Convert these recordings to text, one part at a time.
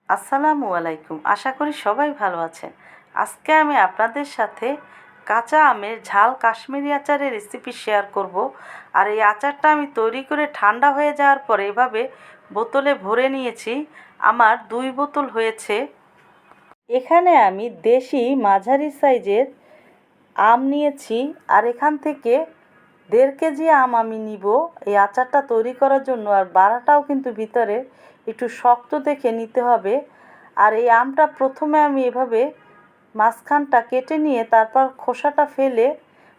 আসসালামু আলাইকুম। আশা করি সবাই ভালো আছেন। আজকে আমি আপনাদের সাথে কাঁচা আমের ঝাল কাশ্মীরি আচারের রেসিপি শেয়ার করব। আর এই আচারটা আমি তৈরি করে ঠান্ডা হয়ে যাওয়ার পরে এভাবে বোতলে ভরে নিয়েছি। আমার 2 বোতল হয়েছে। এখানে আমি দেশি মাঝারি সাইজের আম নিয়েছি, আর এখান থেকে 1.5 কেজি আম আমি নিব এই আচারটা তৈরি করার জন্য। আর বাড়াটাও কিন্তু ভিতরে একটু শক্ত দেখে নিতে হবে। আর এই আমটা প্রথমে আমি এভাবে মাঝখানটা কেটে নিয়ে তারপর খোসাটা ফেলে,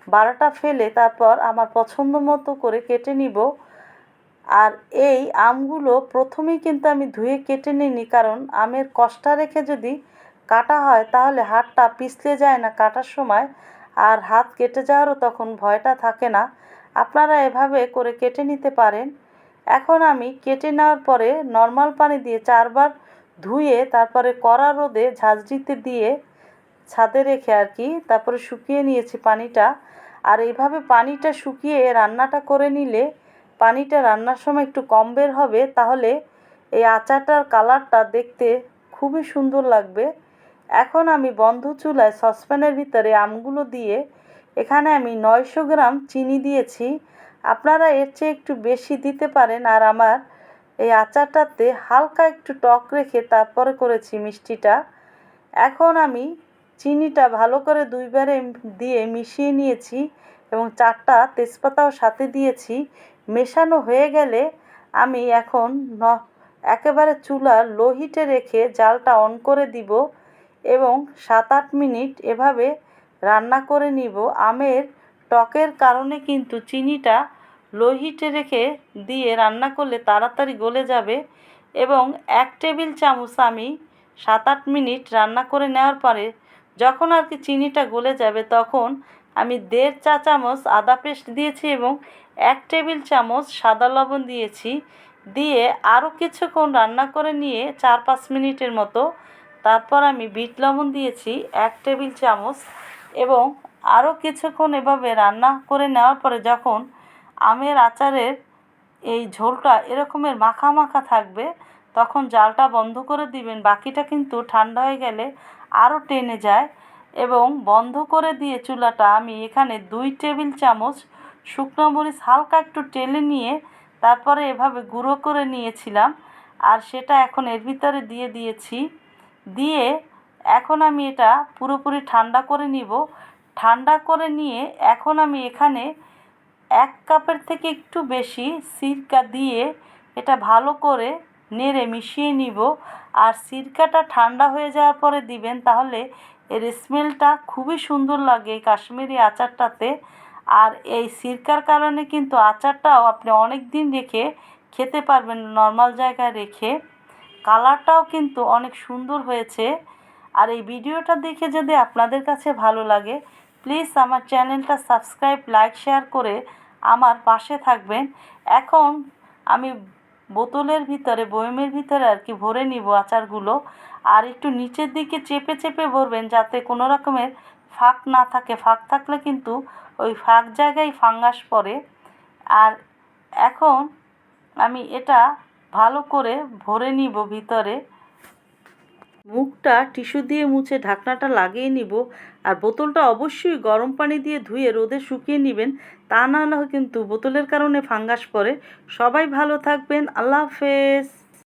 বাড়াটা ফেলে তারপর আমার পছন্দ মতো করে কেটে নিব। আর এই আমগুলো প্রথমেই কিন্তু আমি ধুয়ে কেটে নিইনি, কারণ আমের কষ্টা রেখে যদি কাটা হয় তাহলে হাতটা পিছলে যায় না কাটার সময়, আর হাত কেটে যাওয়ারও তখন ভয়টা থাকে না। আপনারা এভাবে করে কেটে নিতে পারেন। এখন আমি কেটে নেওয়ার পরে নর্মাল পানি দিয়ে 4 বার ধুয়ে তারপরে কড়া রোদে ঝাঁঝরিতে দিয়ে ছাদে রেখে আর কি তারপরে শুকিয়ে নিয়েছি পানিটা। আর এইভাবে পানিটা শুকিয়ে রান্নাটা করে নিলে পানিটা রান্নার সময় একটু কম বের হবে, তাহলে এই আচারটার কালারটা দেখতে খুবই সুন্দর লাগবে। এখন আমি বন্ধ চুলায় সসপ্যানের ভিতরে আমগুলো দিয়ে এখানে আমি 900 গ্রাম চিনি দিয়েছি। আপনারা এর চেয়ে একটু বেশি দিতে পারেন। আর আমার এই আচারটাতে হালকা একটু টক রেখে তারপরে করেছি মিষ্টিটা। এখন আমি চিনিটা ভালো করে 2বারে দিয়ে মিশিয়ে নিয়েছি এবং 4টা তেজপাতাও সাথে দিয়েছি। মেশানো হয়ে গেলে আমি এখন একেবারে চুলা লো হিটে রেখে জালটা অন করে দিব এবং 7-8 মিনিট এভাবে রান্না করে নিব। আমের টকের কারণে কিন্তু চিনিটা লো হিটে রেখে দিয়ে রান্না করলে তাড়াতাড়ি গলে যাবে। এবং 1 টেবিল চামচ আমি 7-8 মিনিট রান্না করে নেওয়ার পরে যখন আর কি চিনিটা গলে যাবে তখন আমি 1.5 চা চামচ আদা পেস্ট দিয়েছি এবং 1 টেবিল চামচ সাদা লবণ দিয়েছি। দিয়ে আরও কিছুক্ষণ রান্না করে নিয়ে 4-5 মিনিটের মতো তারপর আমি বিট লবণ দিয়েছি 1 টেবিল চামচ এবং আরও কিছুক্ষণ এভাবে রান্না করে নেওয়ার পরে যখন আমের আচারের এই ঝোলটা এরকমের মাখা মাখা থাকবে তখন জালটা বন্ধ করে দিবেন। বাকিটা কিন্তু ঠান্ডা হয়ে গেলে আরও টেনে যায়। এবং বন্ধ করে দিয়ে চুলাটা আমি এখানে 2 টেবিল চামচ শুকনো মরিচ হালকা একটু টেলে নিয়ে তারপরে এভাবে গুঁড়ো করে নিয়েছিলাম, আর সেটা এখন এর ভিতরে দিয়ে দিয়েছি। দিয়ে এখন আমি এটা পুরোপুরি ঠান্ডা করে নিব। ঠান্ডা করে নিয়ে এখন আমি এখানে 1 কাপের থেকে একটু বেশি সিরকা দিয়ে এটা ভালো করে নেড়ে মিশিয়ে নিব। আর সিরকাটা ঠান্ডা হয়ে যাওয়ার পরে দিবেন, তাহলে এর স্মেলটা খুবই সুন্দর লাগে এই কাশ্মীরি আচারটাতে। আর এই সিরকার কারণে কিন্তু আচারটাও আপনি অনেক দিন রেখে খেতে পারবেন নর্মাল জায়গায় রেখে। কালারটাও কিন্তু অনেক সুন্দর হয়েছে। আর এই ভিডিওটা দেখে যদি আপনাদের কাছে ভালো লাগে প্লিজ আমার চ্যানেলটা সাবস্ক্রাইব, লাইক, শেয়ার করে আমার পাশে থাকবেন। এখন আমি বোতলের ভিতরে বয়মের ভিতরে আর কি ভরে নিব আচারগুলো। আর একটু নিচের দিকে চেপে চেপে ভরবেন যাতে কোনো রকমের ফাঁক না থাকে। ফাঁক থাকলে কিন্তু ওই ফাঁক জায়গায় ফাঙ্গাস পড়ে। আর এখন আমি এটা ভালো করে ভরে নিব ভিতরে। মুখটা টিস্যু দিয়ে মুছে ঢাকনাটা লাগিয়ে নিব। আর বোতলটা অবশ্যই গরম পানি দিয়ে ধুয়ে রোদে শুকিয়ে নেবেন, তা না হলে কিন্তু বোতলের কারণে ফাঙ্গাস পড়ে। সবাই ভালো থাকবেন। আল্লাহ হাফেজ।